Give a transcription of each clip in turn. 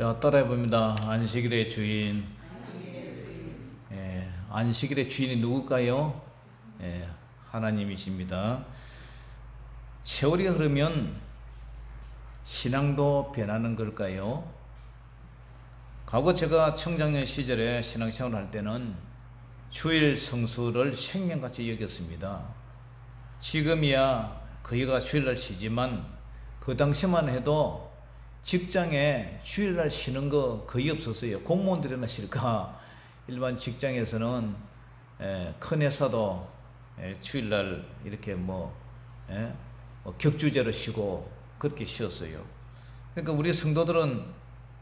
자, 따라해 봅니다. 안식일의 주인. 안식일의 주인이 누굴까요? 하나님이십니다. 세월이 흐르면 신앙도 변하는 걸까요? 과거 제가 청장년 시절에 신앙생활을 할 때는 주일 성수를 생명같이 여겼습니다. 지금이야 거기가 주일날 쉬지만 그 당시만 해도 직장에 주일날 쉬는 거 거의 없었어요. 공무원들이나 쉴까? 일반 직장에서는 큰 회사도 주일날 이렇게 격주제로 쉬고 그렇게 쉬었어요. 그러니까 우리 성도들은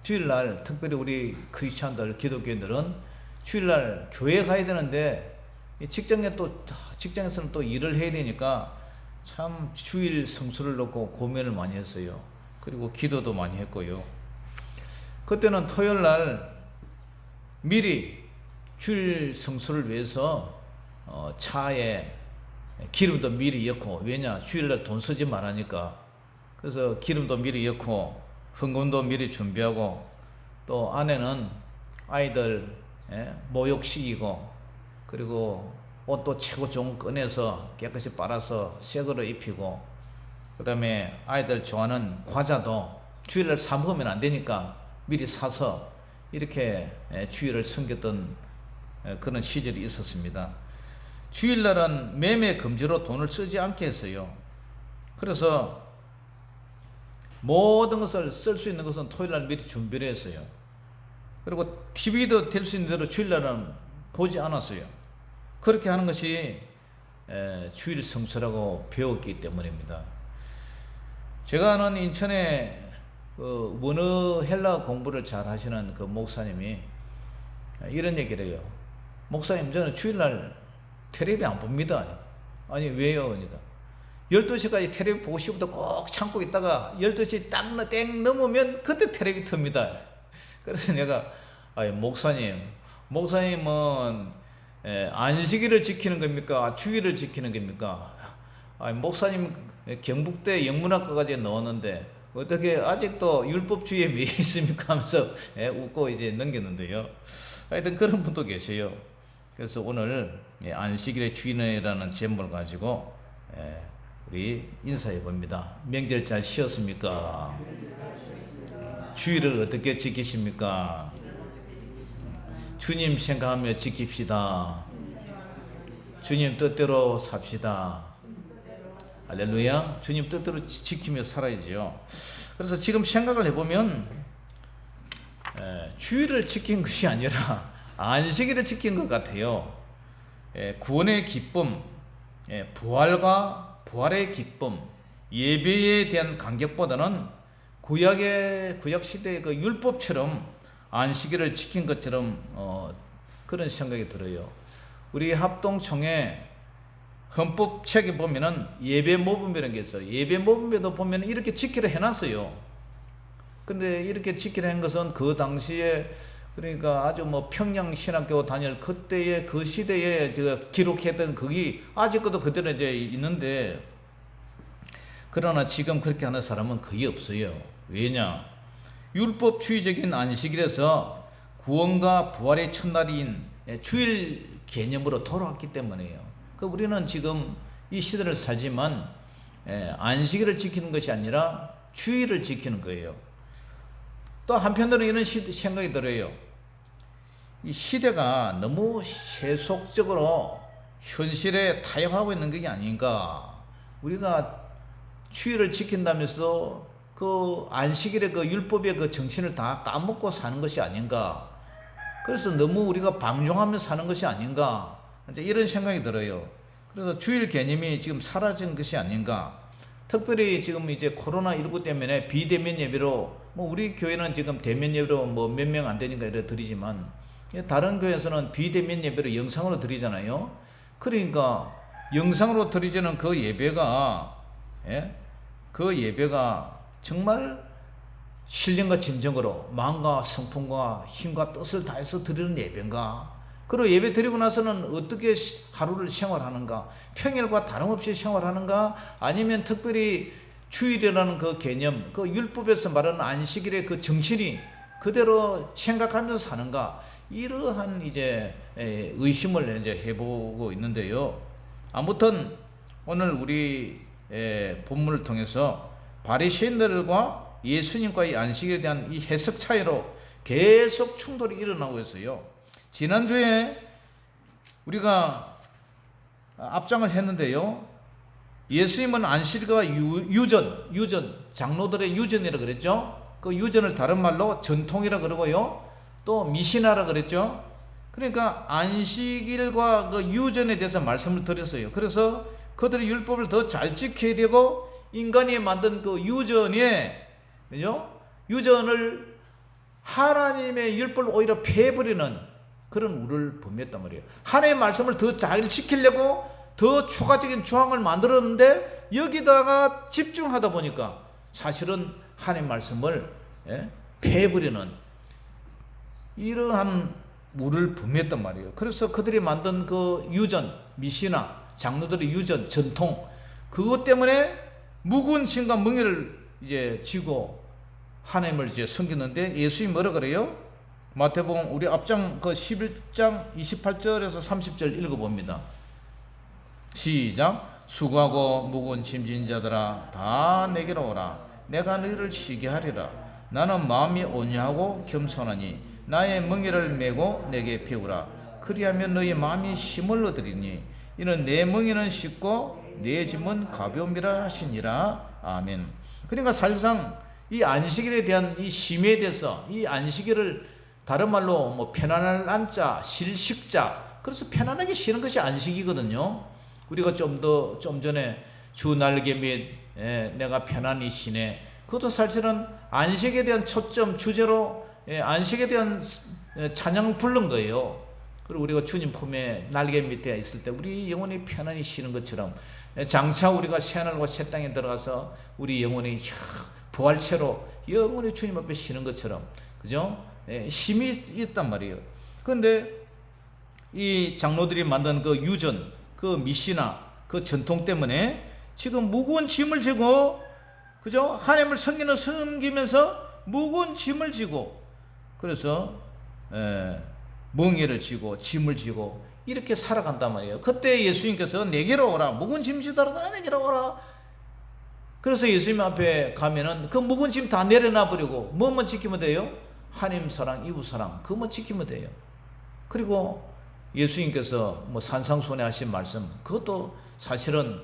주일날, 특별히 우리 크리스찬들, 기독교인들은 주일날 교회 가야 되는데 직장에서는 또 일을 해야 되니까 참 주일 성수를 놓고 고민을 많이 했어요. 그리고 기도도 많이 했고요. 그때는 토요일날 미리 주일 성수를 위해서 차에 기름도 미리 넣고, 왜냐 주일날 돈 쓰지 말라니까. 그래서 기름도 미리 넣고 헌금도 미리 준비하고, 또 아내는 아이들 목욕시키고, 그리고 옷도 최고 좋은 거 꺼내서 깨끗이 빨아서 새 거로 입히고, 그 다음에 아이들 좋아하는 과자도 주일날 사 먹으면 안 되니까 미리 사서 이렇게 주일을 섬겼던 그런 시절이 있었습니다. 주일날은 매매 금지로 돈을 쓰지 않게 했어요. 그래서 모든 것을 쓸 수 있는 것은 토요일날 미리 준비를 했어요. 그리고 TV도 될 수 있는 대로 주일날은 보지 않았어요. 그렇게 하는 것이 주일 성수라고 배웠기 때문입니다. 제가 아는 인천에 원어 헬라 공부를 잘 하시는 그 목사님이 이런 얘기를 해요. 목사님, 저는 주일날 텔레비 안 봅니다. 아니 왜요? 그러니까 12시까지 텔레비 보고 싶어도 꼭 참고 있다가 12시 딱 땡 넘으면 그때 텔레비 틉니다. 그래서 내가 목사님은 안식일을 지키는 겁니까? 주일을 지키는 겁니까? 목사님 경북대 영문학과까지 넣었는데 어떻게 아직도 율법주의에 미해 있습니까? 하면서 웃고 이제 넘겼는데요. 하여튼 그런 분도 계세요. 그래서 오늘 안식일의 주인이라는 제목을 가지고 우리 인사해 봅니다. 명절 잘 쉬었습니까? 주일을 어떻게 지키십니까? 주님 생각하며 지킵시다. 주님 뜻대로 삽시다. 할렐루야. 주님 뜻대로 지키며 살아야지요. 그래서 지금 생각을 해보면 주일을 지킨 것이 아니라 안식일을 지킨 것 같아요. 구원의 기쁨, 부활의 기쁨, 예배에 대한 간격보다는 구약 시대의 그 율법처럼 안식일을 지킨 것처럼 그런 생각이 들어요. 우리 합동총회 헌법책에 보면은 예배 모범이라는 게 있어요. 예배 모범에도 보면 이렇게 지키라 해놨어요. 근데 이렇게 지키라 한 것은 그 당시에, 그러니까 아주 평양신학교 다닐 그때의 그 시대에 제가 기록했던 그게 아직도 그대로 이제 있는데, 그러나 지금 그렇게 하는 사람은 거의 없어요. 왜냐? 율법주의적인 안식일에서 구원과 부활의 첫날인 주일 개념으로 돌아왔기 때문이에요. 우리는 지금 이 시대를 살지만 안식일을 지키는 것이 아니라 주일을 지키는 거예요. 또 한편으로는 이런 생각이 들어요. 이 시대가 너무 세속적으로 현실에 타협하고 있는 게 아닌가. 우리가 주일을 지킨다면서 그 안식일의 그 율법의 그 정신을 다 까먹고 사는 것이 아닌가. 그래서 너무 우리가 방종하며 사는 것이 아닌가. 이제 이런 생각이 들어요. 그래서 주일 개념이 지금 사라진 것이 아닌가. 특별히 지금 이제 코로나19 때문에 비대면 예배로, 우리 교회는 지금 대면 예배로 몇 명 안 되니까 이렇게 드리지만, 다른 교회에서는 비대면 예배로 영상으로 드리잖아요. 그러니까 영상으로 드리지는 그 예배가 정말 신령과 진정으로 마음과 성품과 힘과 뜻을 다해서 드리는 예배인가? 그리고 예배 드리고 나서는 어떻게 하루를 생활하는가? 평일과 다름없이 생활하는가? 아니면 특별히 주일이라는 그 개념, 그 율법에서 말하는 안식일의 그 정신이 그대로 생각하면서 사는가, 이러한 이제 의심을 이제 해보고 있는데요. 아무튼 오늘 우리 본문을 통해서 바리새인들과 예수님과의 안식에 대한 이 해석 차이로 계속 충돌이 일어나고 있어요. 지난주에 우리가 앞장을 했는데요. 예수님은 안식일과 유전, 장로들의 유전이라 그랬죠. 그 유전을 다른 말로 전통이라 그러고요. 또 미신화라 그랬죠. 그러니까 안식일과 그 유전에 대해서 말씀을 드렸어요. 그래서 그들의 율법을 더 잘 지키려고 인간이 만든 그 유전에, 그죠? 유전을 하나님의 율법을 오히려 폐해버리는 그런 우를 범했단 말이에요. 하나님의 말씀을 더 잘 지키려고 더 추가적인 조항을 만들었는데 여기다가 집중하다 보니까 사실은 하나님의 말씀을 폐해버리는 이러한 우를 범했단 말이에요. 그래서 그들이 만든 그 유전, 미신화, 장로들의 유전, 전통, 그것 때문에 묵은 짐과 멍에를 이제 지고 하나님을 이제 섬기는데 예수님이 뭐라 그래요? 마태복음 우리 앞장 그 11장 28절에서 30절 읽어봅니다. 시작. 수고하고 무거운 짐진 자들아 다 내게로 오라. 내가 너희를 쉬게 하리라. 나는 마음이 온유하고 겸손하니 나의 멍에를 메고 내게 배우라. 그리하면 너희 마음이 힘을 얻으리니 이는 내 멍에는 쉽고 내 짐은 가벼움이라 하시니라. 아멘. 그러니까 사실상 이 안식일에 대한 이 심의에 대해서 이 안식일을 다른 말로 뭐 편안할 안자, 실식자, 그래서 편안하게 쉬는 것이 안식이거든요. 우리가 좀 전에 주 날개 및 내가 편안히 쉬네, 그것도 사실은 안식에 대한 초점 주제로 안식에 대한 찬양을 부른 거예요. 그리고 우리가 주님 품에 날개 밑에 있을 때 우리 영혼이 편안히 쉬는 것처럼 장차 우리가 새하늘과 새 땅에 들어가서 우리 영혼이 부활체로 영원히 주님 앞에 쉬는 것처럼, 그죠? 힘이 있단 말이에요. 그런데 이 장로들이 만든 그 유전, 그 미신화, 그 전통 때문에 지금 무거운 짐을 지고, 그죠? 하나님을 섬기면서 무거운 짐을 지고, 그래서 멍에를 지고 짐을 지고 이렇게 살아간단 말이에요. 그때 예수님께서 내게로 오라, 무거운 짐 지더라도 내게로 오라. 그래서 예수님 앞에 가면은 그 무거운 짐 다 내려놔 버리고 뭐만 지키면 돼요? 하나님 사랑, 이웃 사랑, 그것만 지키면 돼요. 그리고 예수님께서 뭐 산상수훈에 하신 말씀, 그것도 사실은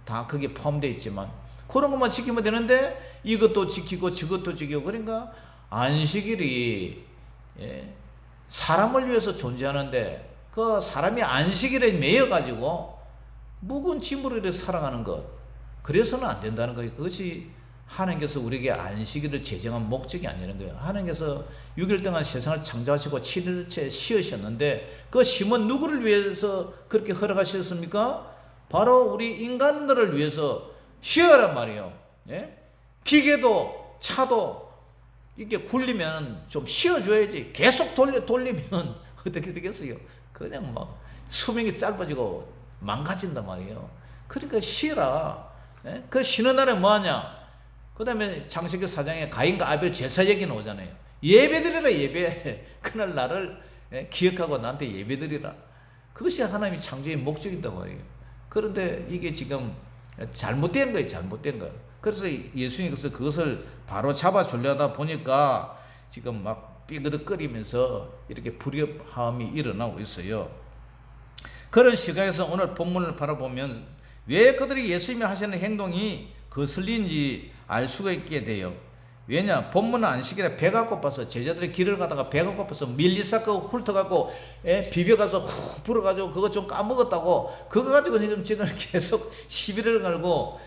다 거기에 포함되어 있지만 그런 것만 지키면 되는데 이것도 지키고 저것도 지키고, 그러니까 안식일이 사람을 위해서 존재하는데 그 사람이 안식일에 매여 가지고 무거운 짐으로 이렇게 살아가는 것, 그래서는 안 된다는 거예요. 그것이 하나님께서 우리에게 안식일을 제정한 목적이 아니라는 거예요. 하나님께서 6일 동안 세상을 창조하시고 7일째 쉬으셨는데 그 쉼은 누구를 위해서 그렇게 허락하셨습니까? 바로 우리 인간들을 위해서 쉬어란 말이에요. 기계도 차도 이렇게 굴리면 좀 쉬어줘야지. 계속 돌리면 어떻게 되겠어요? 그냥 막 수명이 짧아지고 망가진단 말이에요. 그러니까 쉬라. 그 쉬는 날에 뭐 하냐? 그 다음에 창세기 4장에 가인과 아벨 제사 얘기 나오잖아요. 예배드리라, 예배. 그날 나를 기억하고 나한테 예배드리라. 그것이 하나님이 창조의 목적이단 말이에요. 그런데 이게 지금 잘못된 거예요. 잘못된 거예요. 그래서 예수님께서 그것을 바로 잡아주려다 보니까 지금 막 삐그덕거리면서 이렇게 불협화음이 일어나고 있어요. 그런 시각에서 오늘 본문을 바라보면 왜 그들이 예수님이 하시는 행동이 거슬린지 알 수가 있게 돼요. 왜냐? 본문은 안식일에 배가 고파서 제자들이 길을 가다가 배가 고파서 밀리사크 훑어갖고 비벼가서 훅 불어가지고 그거 좀 까먹었다고 그거 가지고 지금 계속 시비를 걸고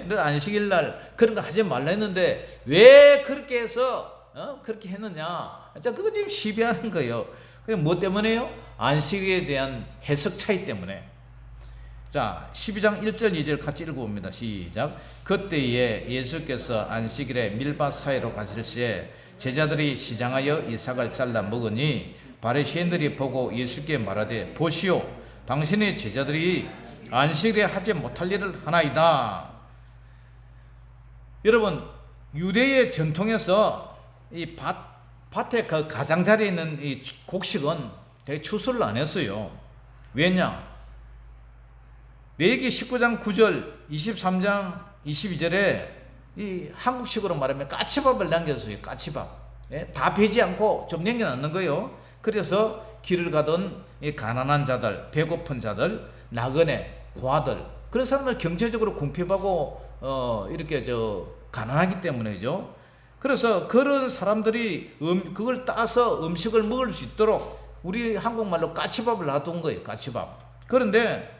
너 안식일날 그런 거 하지 말라 했는데 왜 그렇게 해서 그렇게 했느냐? 자, 그거 지금 시비하는 거예요. 그게 뭐 때문에요? 안식일에 대한 해석 차이 때문에. 자, 12장 1절 2절 같이 읽어봅니다. 시작. 그때에 예수께서 안식일에 밀밭 사이로 가실 시에 제자들이 시장하여 이삭을 잘라 먹으니 바리새인들이 보고 예수께 말하되 보시오, 당신의 제자들이 안식일에 하지 못할 일을 하나이다. 여러분, 유대의 전통에서 이 밭 밭에 그 가장자리에 있는 이 곡식은 되게 추수를 안 했어요. 왜냐? 레위기 19장 9절, 23장 22절에 이 한국식으로 말하면 까치밥을 남겨줬어요. 까치밥. 예? 다 베지 않고 좀 남겨놨는 거예요. 그래서 길을 가던 이 가난한 자들, 배고픈 자들, 나그네, 고아들, 그런 사람들 경제적으로 궁핍하고 이렇게 가난하기 때문이죠. 그래서 그런 사람들이 그걸 따서 음식을 먹을 수 있도록 우리 한국말로 까치밥을 놔둔 거예요. 까치밥. 그런데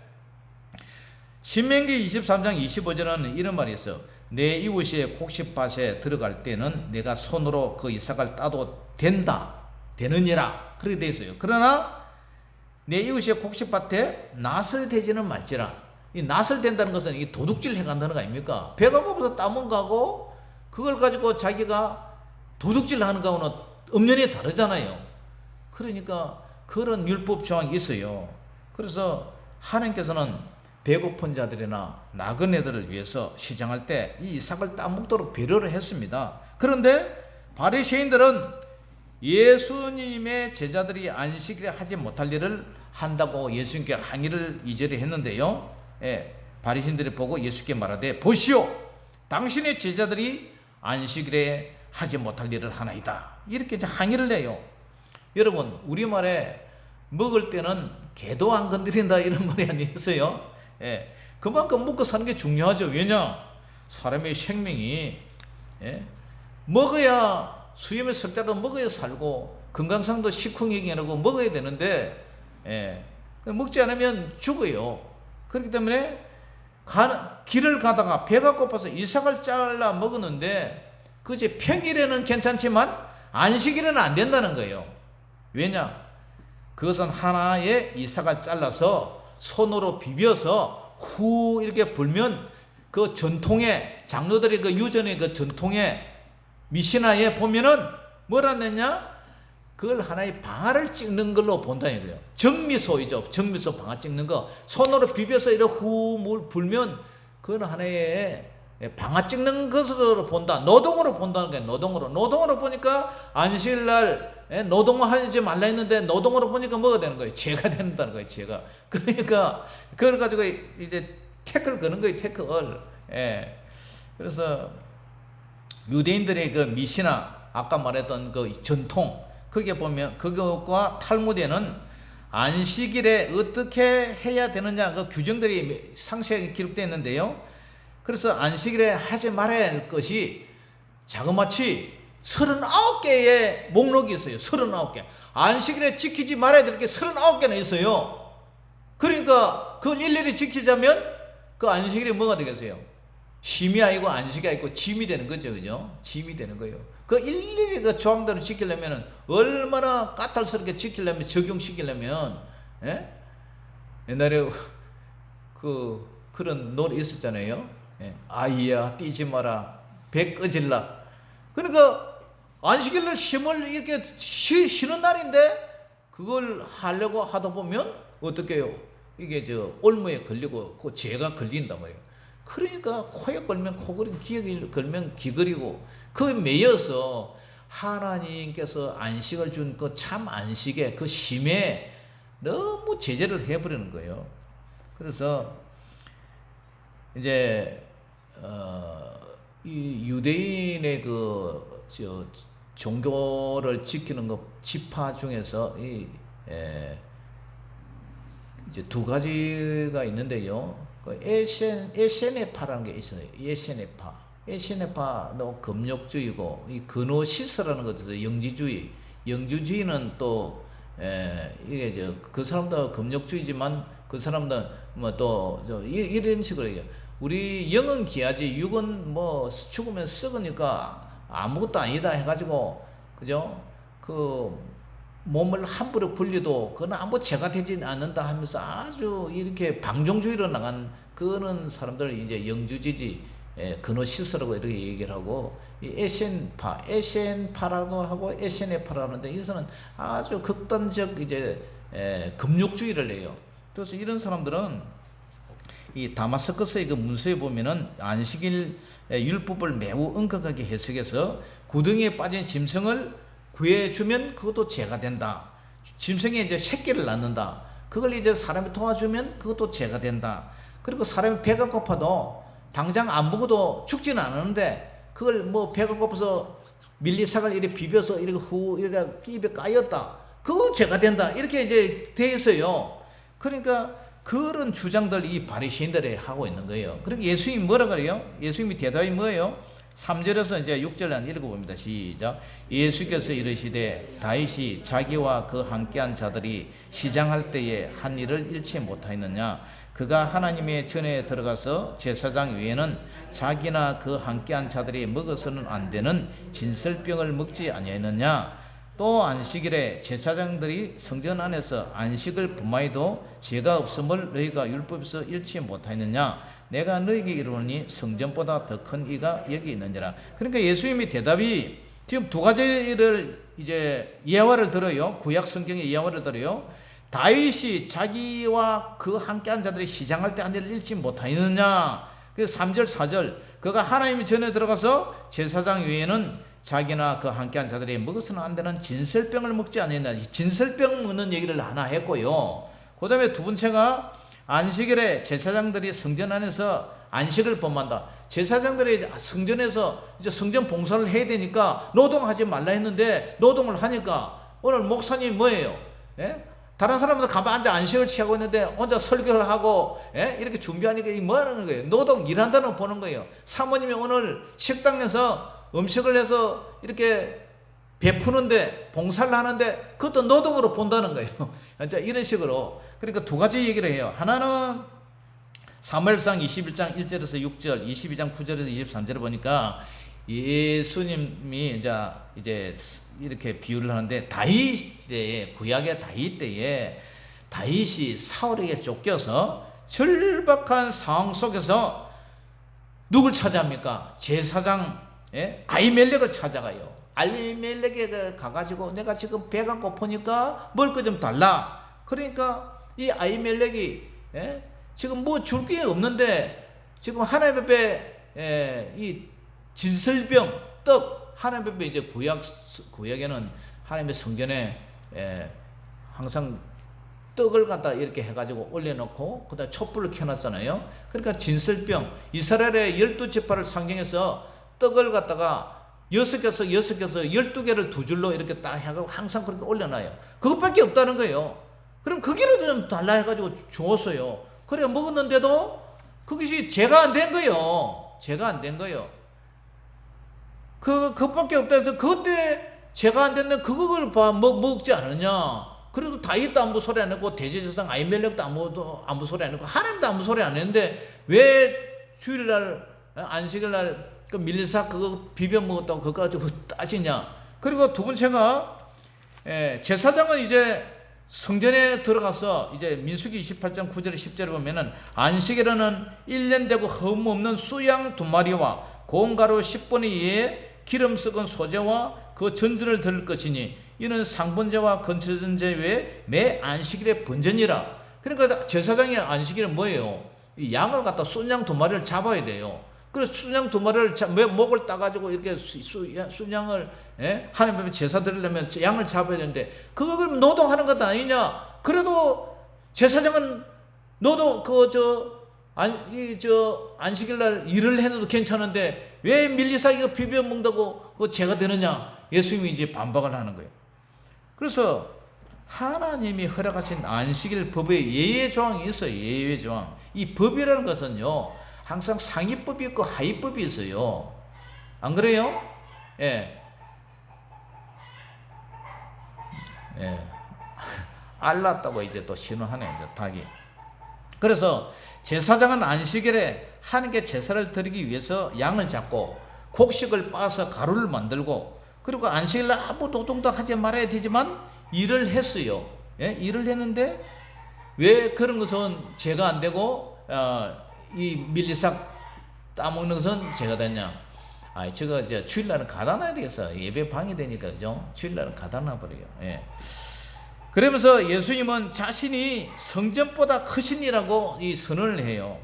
신명기 23장 25절에는 이런 말이 있어. 내 이웃의 곡식밭에 들어갈 때는 내가 손으로 그 이삭을 따도 되느니라. 그렇게 되어 있어요. 그러나 내 이웃의 곡식밭에 낫을 대지는 말지라. 이 낫을 댄다는 것은 이 도둑질 해간다는 거 아닙니까? 배가 고파서 따먹은 거하고 그걸 가지고 자기가 도둑질 하는 거하고는 엄연히 다르잖아요. 그러니까 그런 율법 조항이 있어요. 그래서 하나님께서는 배고픈 자들이나 나그네들을 위해서 시장할 때 이 이삭을 따먹도록 배려를 했습니다. 그런데 바리새인들은 예수님의 제자들이 안식일에 하지 못할 일을 한다고 예수님께 항의를 2절에 했는데요. 바리새인들이 보고 예수께 말하되 보시오, 당신의 제자들이 안식일에 하지 못할 일을 하나이다. 이렇게 이제 항의를 해요. 여러분, 우리말에 먹을 때는 개도 안 건드린다 이런 말이 아니었어요. 그만큼 먹고 사는 게 중요하죠. 왜냐? 사람의 생명이 먹어야 수염에 설 때도 먹어야 살고 건강상도 식후경이라고 먹어야 되는데 먹지 않으면 죽어요. 그렇기 때문에 길을 가다가 배가 고파서 이삭을 잘라 먹었는데 그것이 평일에는 괜찮지만 안식일에는 안 된다는 거예요. 왜냐? 그것은 하나의 이삭을 잘라서 손으로 비벼서 후 이렇게 불면 그 전통의 장로들의 그 유전의 그 전통의 미시나에 보면은 뭐라 했냐? 그걸 하나의 방아를 찍는 걸로 본다는 거예요. 정미소이죠. 정미소 방아 찍는 거. 손으로 비벼서 이렇게 후 물 불면 그건 하나의 방아 찍는 것으로 본다. 노동으로 본다는 거예요. 노동으로 보니까 안식일날 노동하지 말라 했는데 노동으로 보니까 뭐가 되는 거예요? 죄가 된다는 거예요. 죄가. 그러니까 그걸 가지고 이제 태클 거는 거예요. 태클. 그래서 유대인들의 그 미시나 아까 말했던 그 전통 거기에 보면 그것과 탈무드에는 안식일에 어떻게 해야 되느냐 그 규정들이 상세하게 기록되어 있는데요. 그래서 안식일에 하지 말아야 할 것이 자그마치 39개의 목록이 있어요. 39개. 안식일에 지키지 말아야 될 게 39개나 있어요. 그러니까 그걸 일일이 지키자면 그 안식일이 뭐가 되겠어요? 쉼이 아니고 안식이 아니고 짐이 되는 거죠. 그죠? 짐이 되는 거예요. 그 일일이 그 조항들을 지키려면 얼마나 까탈스럽게 지키려면 적용시키려면 옛날에 그런 노래 있었잖아요. 아이야 뛰지 마라 배 꺼질라. 그러니까 안식일날 쉼을 이렇게 쉬는 날인데 그걸 하려고 하다 보면 어떻게 해요? 이게 올무에 걸리고 그 죄가 걸린단 말이에요. 그러니까 코에 걸면 코걸이고 귀에 걸면 귀걸이고 그에 매여서 하나님께서 안식을 준 그 참 안식에 그 쉼에 너무 제재를 해버리는 거예요. 그래서 이제 이 유대인의 그 종교를 지키는 그 지파 중에서 이제 두 가지가 있는데요. 그 에세네파라는 게 있어요. 에세네파도 금욕주의고 이 그노시스라는 것도 영지주의. 영주주의는 또 이게 그 사람도 금욕주의지만 그 사람도 뭐 또 이런 식으로 해요. 우리 영은 귀하지 육은 뭐 죽으면 썩으니까 아무것도 아니다 해가지고 그죠? 그 몸을 함부로 굴려도 그건 아무 죄가 되지 않는다 하면서 아주 이렇게 방종주의로 나간 그런 사람들 이제 영주지지 그노시스라고 이렇게 얘기를 하고 이 에센파라고 하고 에세네파라고 하는데 이것은 아주 극단적 이제 금욕주의를 해요. 그래서 이런 사람들은 이 다마스커스의 그 문서에 보면은 안식일 율법을 매우 엄격하게 해석해서 구덩이에 빠진 짐승을 구해주면 그것도 죄가 된다. 짐승이 이제 새끼를 낳는다. 그걸 이제 사람이 도와주면 그것도 죄가 된다. 그리고 사람이 배가 고파도 당장 안 먹어도 죽지는 않았는데 그걸 뭐 배가 고파서 밀리삭을 이렇게 비벼서 이렇게 이렇게 입에 까였다. 그거 죄가 된다. 이렇게 이제 돼 있어요. 그러니까 그런 주장들 이 바리새인들이 하고 있는 거예요. 그러니까 예수님이 뭐라 그래요? 예수님이 대답이 뭐예요? 3절에서 이제 6절 한 읽어봅니다. 시작. 예수께서 이르시되 다윗이 자기와 그 함께한 자들이 시장할 때에 한 일을 잃지 못하였느냐? 그가 하나님의 전에 들어가서 제사장 외에는 자기나 그 함께한 자들이 먹어서는 안 되는 진설병을 먹지 아니하였느냐? 또 안식일에 제사장들이 성전 안에서 안식을 범하여도 죄가 없음을 너희가 율법에서 잃지 못하였느냐? 내가 너희에게 이르노니 성전보다 더 큰 이가 여기 있느니라. 그러니까 예수님의 대답이 지금 두 가지를 이제 예화를 들어요. 구약 성경의 예화를 들어요. 다윗이 자기와 그 함께한 자들이 시장할 때 한 일을 잃지 못하였느냐. 그래서 3절 4절 그가 하나님의 전에 들어가서 제사장 외에는 자기나 그 함께한 자들이 먹어서는 안 되는 진설병을 먹지 않았느냐. 진설병 먹는 얘기를 하나 했고요. 그 다음에 두 번째가 안식일에 제사장들이 성전 안에서 안식을 범한다. 제사장들이 성전에서 이제 성전 봉사를 해야 되니까 노동하지 말라 했는데 노동을 하니까 오늘 목사님 뭐예요? 예? 다른 사람들 가만 앉아 안식을 취하고 있는데 혼자 설교를 하고 이렇게 준비하니까 이 뭐 하는 거예요? 노동 일한다는 거 보는 거예요. 사모님이 오늘 식당에서 음식을 해서 이렇게 베푸는데 봉사를 하는데 그것도 노동으로 본다는 거예요. 이런 식으로. 그러니까 두 가지 얘기를 해요. 하나는 사무엘상 21장 1절에서 6절, 22장 9절에서 23절을 보니까 예수님이 이제 이렇게 비유를 하는데 다윗 때에, 구약의 다윗 때에 다윗이 사울에게 쫓겨서 절박한 상황 속에서 누굴 찾아합니까? 제사장 아히멜렉을 찾아가요. 아히멜렉에 가가지고 내가 지금 배가 고프니까 먹을 거 좀 달라. 그러니까 이 아히멜렉이 지금 뭐 줄 게 없는데 지금 하나님 앞에 이 진설병 떡 하나님 앞에 이제 구약에는 하나님의 성전에 항상 떡을 갖다 이렇게 해가지고 올려놓고 그다음 촛불을 켜놨잖아요. 그러니까 진설병 이스라엘의 12지파를 상징해서 떡을 갖다가 6개에서 12개를 두 줄로 이렇게 딱 해가지고 항상 그렇게 올려놔요. 그것밖에 없다는 거예요. 그럼 거기를 좀 달라 해가지고 주었어요. 그래 먹었는데도 그것이 죄가 안 된 거예요. 죄가 안 된 거예요. 그것밖에 없다 해서 그때 죄가 안 됐는데 그걸 먹지 않느냐. 그래도 다윗도 아무 소리 안 했고 대제사장 아히멜렉도 아무 소리 안 했고 하나님도 아무 소리 안 했는데 왜 주일날 안식일날 그 밀리삭 그거 비벼 먹었다고 그거 가지고 따지냐. 그리고 두 번째가 제사장은 이제 성전에 들어가서 이제 민수기 28장 9절 10절에 보면은 안식일에는 1년 되고 흠 없는 수양 2마리와 고운 가루 10분의 2에 기름 섞은 소재와 그 전전을 드릴 것이니 이는 상번제와 건처전제 외에 매 안식일의 번전이라. 그러니까 제사장의 안식일은 뭐예요? 이 양을 갖다 순양 2마리를 잡아야 돼요. 그래서 순양 2마리를 목을 따가지고 이렇게 순양을 하나님 앞에 제사 드리려면 양을 잡아야 되는데 그걸 노동하는 것 아니냐? 그래도 제사장은 노동 안식일날 일을 해도 괜찮은데 왜 밀리삭이가 비벼 먹는다고 그거 죄가 되느냐? 예수님이 이제 반박을 하는 거예요. 그래서 하나님이 허락하신 안식일 법에 예외 조항이 있어요. 예외 조항. 이 법이라는 것은요. 항상 상위법이 있고 하위법이 있어요. 안 그래요? 예. 알랐다고 이제 또 신호하네, 이제 닭이. 그래서 제사장은 안식일에 하나님께 제사를 드리기 위해서 양을 잡고 곡식을 빻아서 가루를 만들고 그리고 안식일날 아무 노동도 하지 말아야 되지만 일을 했어요. 일을 했는데 왜 그런 것은 죄가 안 되고 이 밀리삭 따먹는 것은 죄가 되냐? 저거 이제 주일날은 가다 놔야 되겠어. 예배 방해되니까, 그죠? 주일날은 가다 놔버려요. 그러면서 예수님은 자신이 성전보다 크신이라고 이 선언을 해요.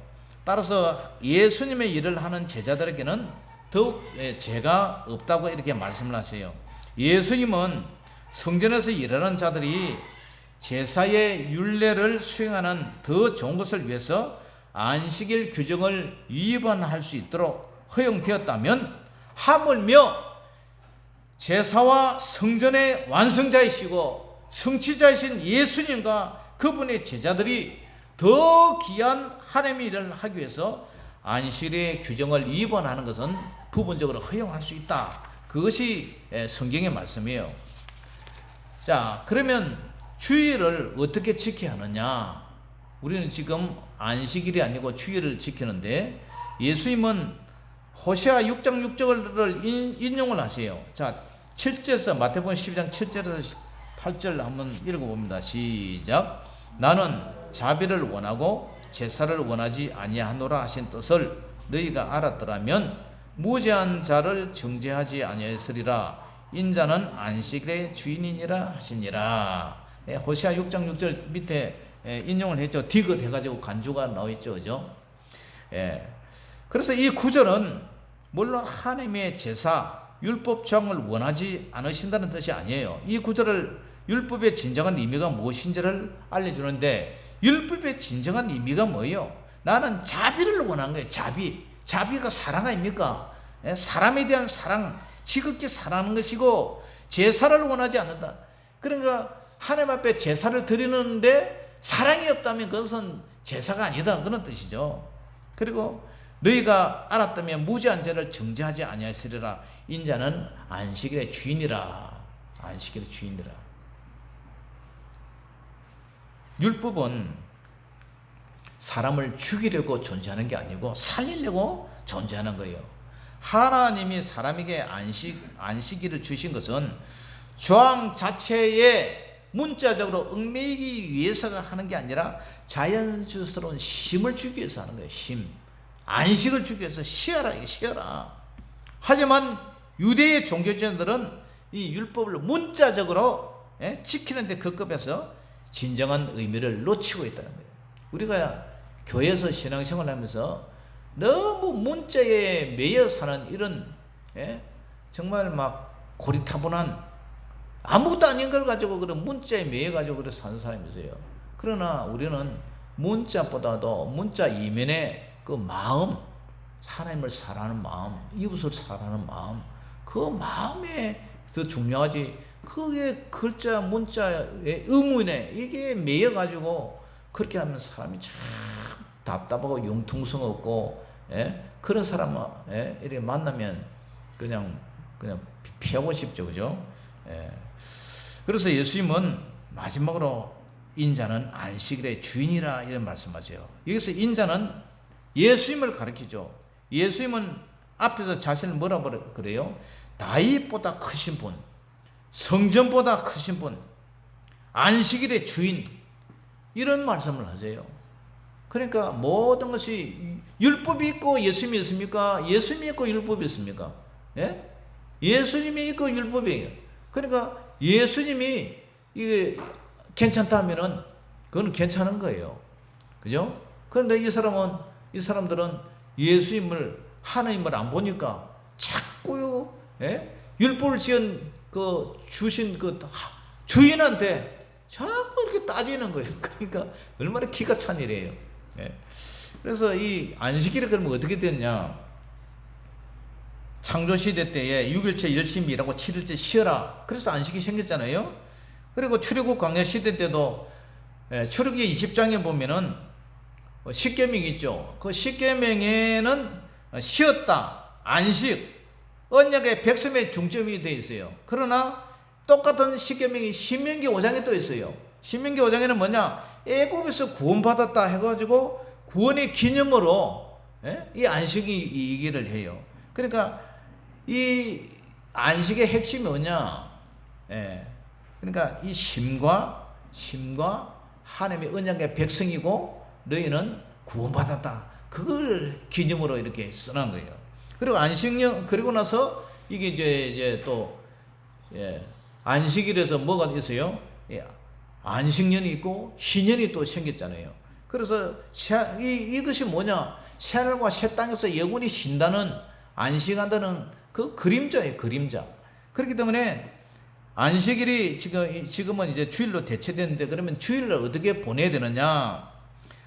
따라서 예수님의 일을 하는 제자들에게는 더욱 죄가 없다고 이렇게 말씀을 하세요. 예수님은 성전에서 일하는 자들이 제사의 율례를 수행하는 더 좋은 것을 위해서 안식일 규정을 위반할 수 있도록 허용되었다면 하물며 제사와 성전의 완성자이시고 성취자이신 예수님과 그분의 제자들이 더 귀한 하나님의 일을 하기 위해서 안식일의 규정을 위반하는 것은 부분적으로 허용할 수 있다. 그것이 성경의 말씀이에요. 자, 그러면 주일을 어떻게 지켜야 하느냐? 우리는 지금 안식일이 아니고 주일을 지키는데 예수님은 호세아 6장 6절을 인용을 하세요. 자, 7절에서 마태복음 12장 7절에서 8절 한번 읽어봅니다. 시작. 나는 자비를 원하고 제사를 원하지 아니하노라 하신 뜻을 너희가 알았더라면 무죄한 자를 정죄하지 아니하였으리라. 인자는 안식일의 주인이니라 하시니라. 호세아 6장 6절 밑에 인용을 했죠. 디귿 해가지고 간주가 나와있죠. 그죠? 그래서 이 구절은 물론 하나님의 제사, 율법 조항을 원하지 않으신다는 뜻이 아니에요. 이 구절을 율법의 진정한 의미가 무엇인지를 알려주는데 율법의 진정한 의미가 뭐예요? 나는 자비를 원한 거예요. 자비가 사랑 아닙니까? 사람에 대한 사랑, 지극히 사랑하는 것이고 제사를 원하지 않는다. 그러니까 하나님 앞에 제사를 드리는데 사랑이 없다면 그것은 제사가 아니다. 그런 뜻이죠. 그리고 너희가 알았다면 무죄한 죄를 정죄하지 아니하시리라. 인자는 안식일의 주인이라. 안식일의 주인이라. 율법은 사람을 죽이려고 존재하는 게 아니고 살리려고 존재하는 거예요. 하나님이 사람에게 안식일을 주신 것은 조항 자체에 문자적으로 얽매이기 위해서가 하는 게 아니라 자연스러운 쉼을 주기 위해서 하는 거예요. 쉼. 안식을 주기 위해서 쉬어라. 하지만 유대의 종교주의자들은 이 율법을 문자적으로 지키는데 급급해서 진정한 의미를 놓치고 있다는 거예요. 우리가 교회에서 신앙생활을 하면서 너무 문자에 매여 사는 이런 정말 막 고리타분한 아무것도 아닌 걸 가지고 그런 문자에 매여 가지고 그래 사는 사람이 있어요. 그러나 우리는 문자보다도 문자 이면에 그 마음, 하나님을 사랑하는 마음, 이웃을 사랑하는 마음, 그 마음에 더 중요하지. 그게 글자 문자의 의문에 이게 매여 가지고 그렇게 하면 사람이 참 답답하고 융통성 없고 그런 사람 이렇게 만나면 그냥 피하고 싶죠. 그죠? 그래서 예수님은 마지막으로 인자는 안식일의 주인이라 이런 말씀하세요. 여기서 인자는 예수님을 가리키죠. 예수님은 앞에서 자신을 뭐라고 그래요? 다윗보다 크신 분, 성전보다 크신 분, 안식일의 주인, 이런 말씀을 하세요. 그러니까 모든 것이 율법이 있고 예수님이 있습니까? 예수님이 있고 율법이 있습니까? 예수님이 있고 율법이에요. 그러니까 예수님이 이게 괜찮다 하면은 그건 괜찮은 거예요. 그죠? 그런데 이 사람들은 예수님을, 하나님을 안 보니까 자꾸요, 율법을 주신 그 주인한테 자꾸 이렇게 따지는 거예요. 그러니까 얼마나 기가 찬 일이에요. 그래서 이 안식일이 그러면 어떻게 됐냐? 창조시대 때에 6일째 열심히 일하고 7일째 쉬어라. 그래서 안식이 생겼잖아요. 그리고 출애굽 광야시대 때도 출애굽기 20장에 보면은 십계명이 있죠. 그 십계명에는 쉬었다, 안식, 언약의 백성의 중점이 되어 있어요. 그러나 똑같은 십계명이 신명기 5장에 또 있어요. 신명기 5장에는 뭐냐? 애굽에서 구원받았다 해가지고 구원의 기념으로 이 안식이 얘기를 해요. 그러니까 이 안식의 핵심이 뭐냐? 그러니까 이 심과 하나님의 언약의 백성이고 너희는 구원받았다. 그걸 기념으로 이렇게 써놓은 거예요. 그리고 안식년, 그리고 나서 이게 이제 또 안식일에서 뭐가 있어요? 안식년이 있고 희년이 또 생겼잖아요. 그래서 이것이 뭐냐? 새하늘과 새 땅에서 영원히 쉰다는, 안식한다는 그 그림자예요. 그림자. 그렇기 때문에 안식일이 지금은 이제 주일로 대체됐는데 그러면 주일을 어떻게 보내야 되느냐?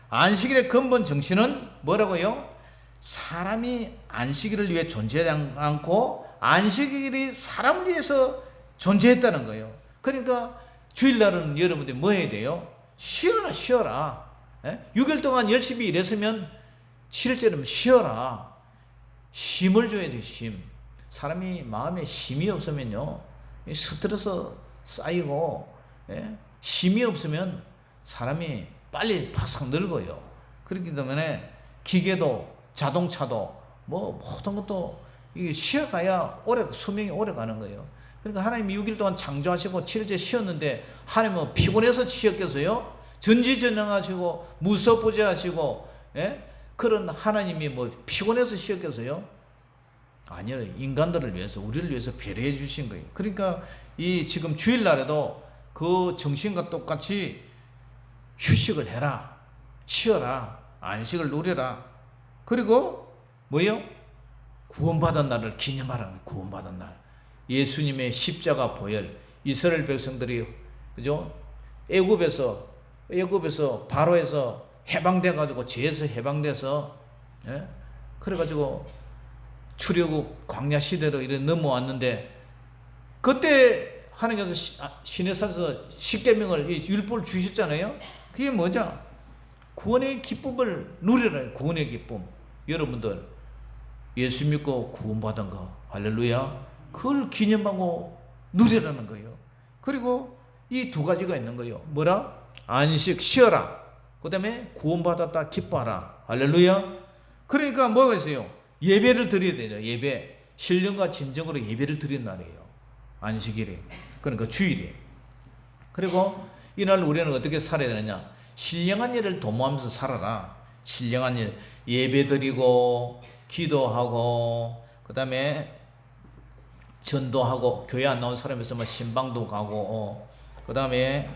안식일의 근본 정신은 뭐라고요? 사람이 안식일을 위해 존재하지 않고 안식일이 사람을 위해서 존재했다는 거예요. 그러니까 주일날은 여러분들이 뭐 해야 돼요? 쉬어라. 6일 동안 열심히 일했으면 7일째는 쉬어라. 쉼을 줘야 돼, 쉼. 사람이 마음에 쉼이 없으면요, 스트레스 쌓이고, 쉼이 없으면 사람이 빨리 파삭 늙어요. 그렇기 때문에 기계도 자동차도 뭐 모든 것도 이게 쉬어가야 수명이 오래 가는 거예요. 그러니까 하나님이 6일 동안 창조하시고 7일째 쉬었는데 하나님은 피곤해서 쉬었겠어요? 전지전능하시고 무소부재하시고 그런 하나님이 뭐 피곤해서 쉬었겠어요? 아니요. 인간들을 위해서, 우리를 위해서 배려해 주신 거예요. 그러니까 이 지금 주일날에도 그 정신과 똑같이 휴식을 해라, 쉬어라, 안식을 누려라. 그리고 뭐요? 구원받은 날을 기념하라는, 구원받은 날. 예수님의 십자가 보혈, 이스라엘 백성들이 그죠? 애굽에서 바로에서 해방돼 가지고, 죄에서 해방돼서, 그래 가지고 출애굽 광야 시대로 이렇게 넘어왔는데, 그때 하나님께서 시내산에서 십계명을, 율법을 주셨잖아요. 그게 뭐죠? 구원의 기쁨을 누리라. 구원의 기쁨. 여러분들 예수 믿고 구원받은 거, 할렐루야, 그걸 기념하고 누리라는 거예요. 그리고 이 두 가지가 있는 거예요. 뭐라? 안식, 쉬어라. 그 다음에 구원받았다, 기뻐하라. 할렐루야. 그러니까 뭐가 있어요? 예배를 드려야 돼요. 예배. 신령과 진정으로 예배를 드리는 날이에요. 안식일이. 그러니까 주일이. 그리고 이날 우리는 어떻게 살아야 되느냐? 신령한 일을 도모하면서 살아라. 신령한 일. 예배 드리고, 기도하고, 그 다음에 전도하고, 교회 안 나온 사람 있으면 신방도 가고, 그 다음에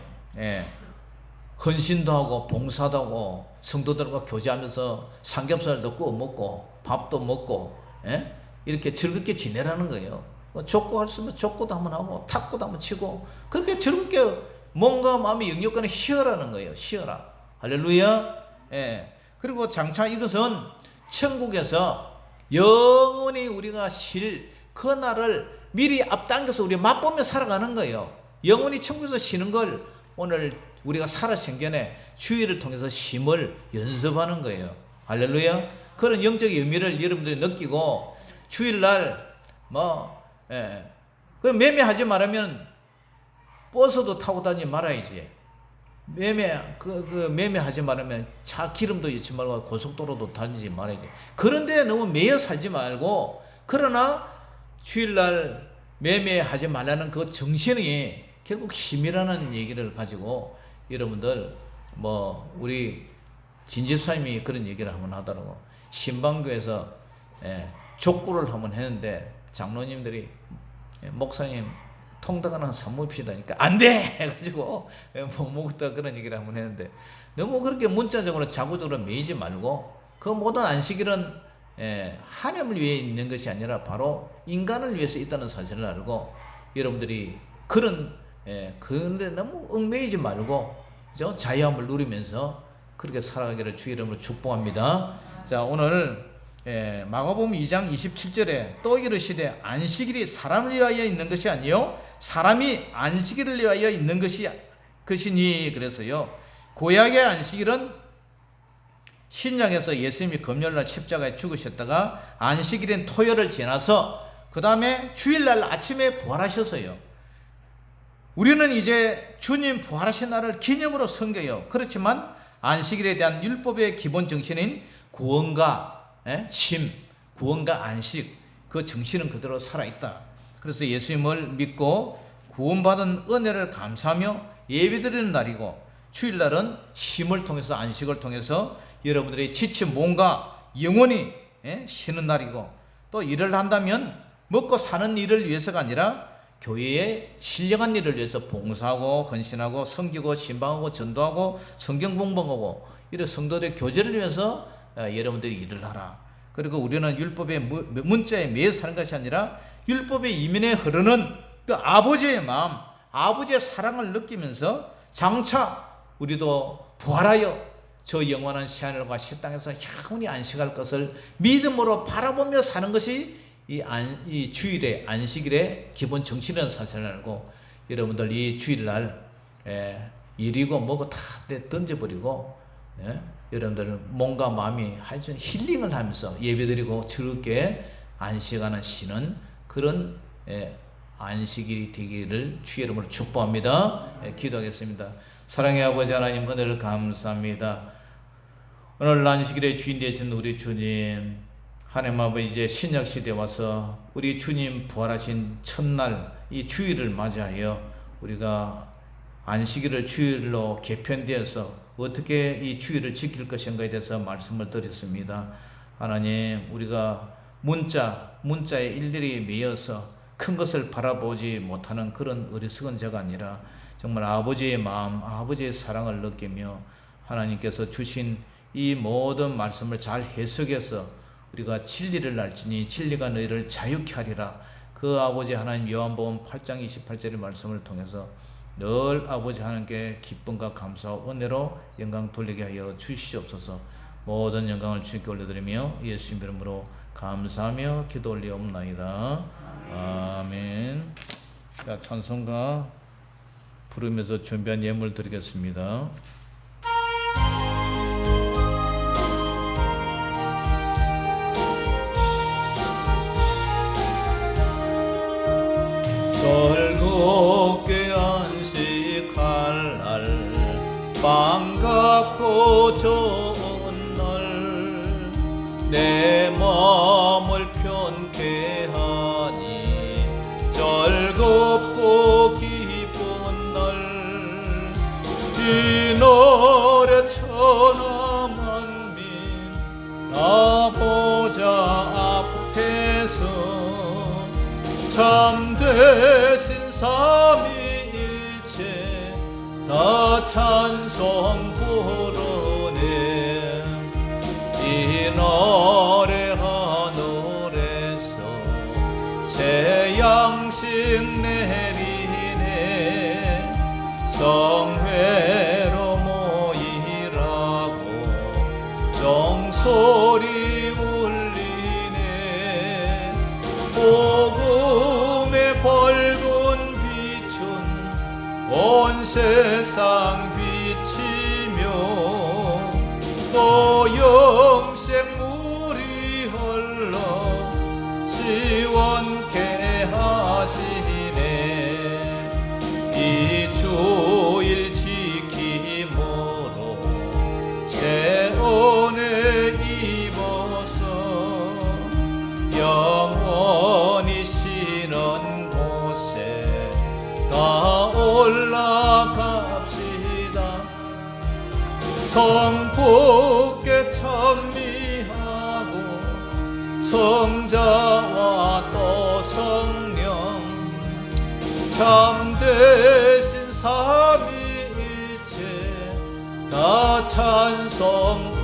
헌신도 하고, 봉사도 하고, 성도들과 교제하면서 삼겹살도 구워 먹고, 밥도 먹고, 이렇게 즐겁게 지내라는 거예요. 족구 할 수 있으면 족구도 한번 하고, 탁구도 한번 치고, 그렇게 즐겁게 몸과 마음이 영역간에 쉬어라는 거예요. 쉬어라. 할렐루야. 그리고 장차 이것은 천국에서 영원히 우리가 쉴 그 날을 미리 앞당겨서 우리 맛보며 살아가는 거예요. 영원히 천국에서 쉬는 걸 오늘 우리가 살아 생전에 주일을 통해서 쉼을 연습하는 거예요. 할렐루야. 그런 영적 의미를 여러분들이 느끼고 주일날 그 매매하지 말으면 버스도 타고 다니지 말아야지. 매매하지 말으면 차 기름도 잃지 말고 고속도로도 다니지 말아야지. 그런데 너무 매여 살지 말고, 그러나 주일날 매매하지 말라는 그 정신이 결국 쉼이라는 얘기를 가지고, 여러분들 우리 진집사님이 그런 얘기를 한번 하더라고. 신방교에서 족구를 한번 했는데 장로님들이 목사님 통닭하나 사모입시다니까 안 돼! 해가지고 못 먹었다 그런 얘기를 한번 했는데, 너무 그렇게 문자적으로 자구적으로 매이지 말고, 그 모든 안식일은 하나님을 위해 있는 것이 아니라 바로 인간을 위해서 있다는 사실을 알고, 여러분들이 그런데 너무 얽매이지 말고, 그죠? 자유함을 누리면서 그렇게 살아가기를 주의 이름으로 축복합니다. 자, 오늘 마가복음 2장 27절에 또 이르시되 안식일이 사람을 위하여 있는 것이 아니요 사람이 안식일을 위하여 있는 것이니. 그래서요, 구약의 안식일은 신약에서 예수님이 금요일날 십자가에 죽으셨다가 안식일인 토요일을 지나서 그 다음에 주일날 아침에 부활하셨어요. 우리는 이제 주님 부활하신 날을 기념으로 섬겨요. 그렇지만 안식일에 대한 율법의 기본 정신인 구원과 쉼, 구원과 안식, 그 정신은 그대로 살아있다. 그래서 예수님을 믿고 구원받은 은혜를 감사하며 예배드리는 날이고, 주일날은 쉼을 통해서, 안식을 통해서 여러분들의 지친 몸과 영혼이 쉬는 날이고, 또 일을 한다면 먹고 사는 일을 위해서가 아니라 교회의 신령한 일을 위해서 봉사하고 헌신하고 섬기고 신방하고 전도하고 성경 공부하고 이런 성도들의 교제를 위해서 여러분들이 일을 하라. 그리고 우리는 율법의 문자에 매여 사는 것이 아니라 율법의 이면에 흐르는 그 그 아버지의 마음, 아버지의 사랑을 느끼면서 장차 우리도 부활하여 저 영원한 새하늘과 새 땅에서 영원히 안식할 것을 믿음으로 바라보며 사는 것이 이 주일의 안식일의 기본 정신이라는 사실을 알고, 여러분들 이 주일날 일이고 뭐고 다 던져버리고 여러분들 몸과 마음이 하여튼 힐링을 하면서 예배드리고 즐겁게 안식하는 쉬는 그런 안식일이 되기를 주의 이름으로 축복합니다. 기도하겠습니다. 사랑의 아버지 하나님, 은혜를 감사합니다. 오늘 안식일의 주인 되신 우리 주님, 하나님 아버지, 이제 신약시대에 와서 우리 주님 부활하신 첫날 이 주일을 맞이하여 우리가 안식일을 주일로 개편되어서 어떻게 이 주일을 지킬 것인가에 대해서 말씀을 드렸습니다. 하나님, 우리가 문자에 일일이 매여서 큰 것을 바라보지 못하는 그런 어리석은 자가 아니라 정말 아버지의 마음, 아버지의 사랑을 느끼며 하나님께서 주신 이 모든 말씀을 잘 해석해서 우리가 진리를 알지니 진리가 너희를 자유케 하리라. 그 아버지 하나님, 요한복음 8장 28절의 말씀을 통해서 늘 아버지 하나님께 기쁨과 감사와 은혜로 영광 돌리게 하여 주시옵소서. 모든 영광을 주님께 올려드리며 예수님 이름으로 감사하며 기도 올리옵나이다. 아멘. 자, 찬송가 부르면서 준비한 예물 드리겠습니다. 즐겁게 안식할 날, 반갑고 좋은 날, 내 마음을 편케 하니 즐겁고 기쁜 날, 이 노래 천하 만민 다 보자 앞에서 참되신 삼위일체 다 찬송 부르네. 이 노래 하늘에서 새 양식 내리네. 성회로 모이라고 종소리 울리네. 복음의 밝은 빛은 온 세상 비치며 또 영생물이 흘러 시원케 하시네. 이 주일 지킴으로 새 은혜 입어서 영원히 쉬는 곳에 다 올라갑시다. 성부께 찬미하고 성자와 또 성령 참되신 삼위일체 다 찬송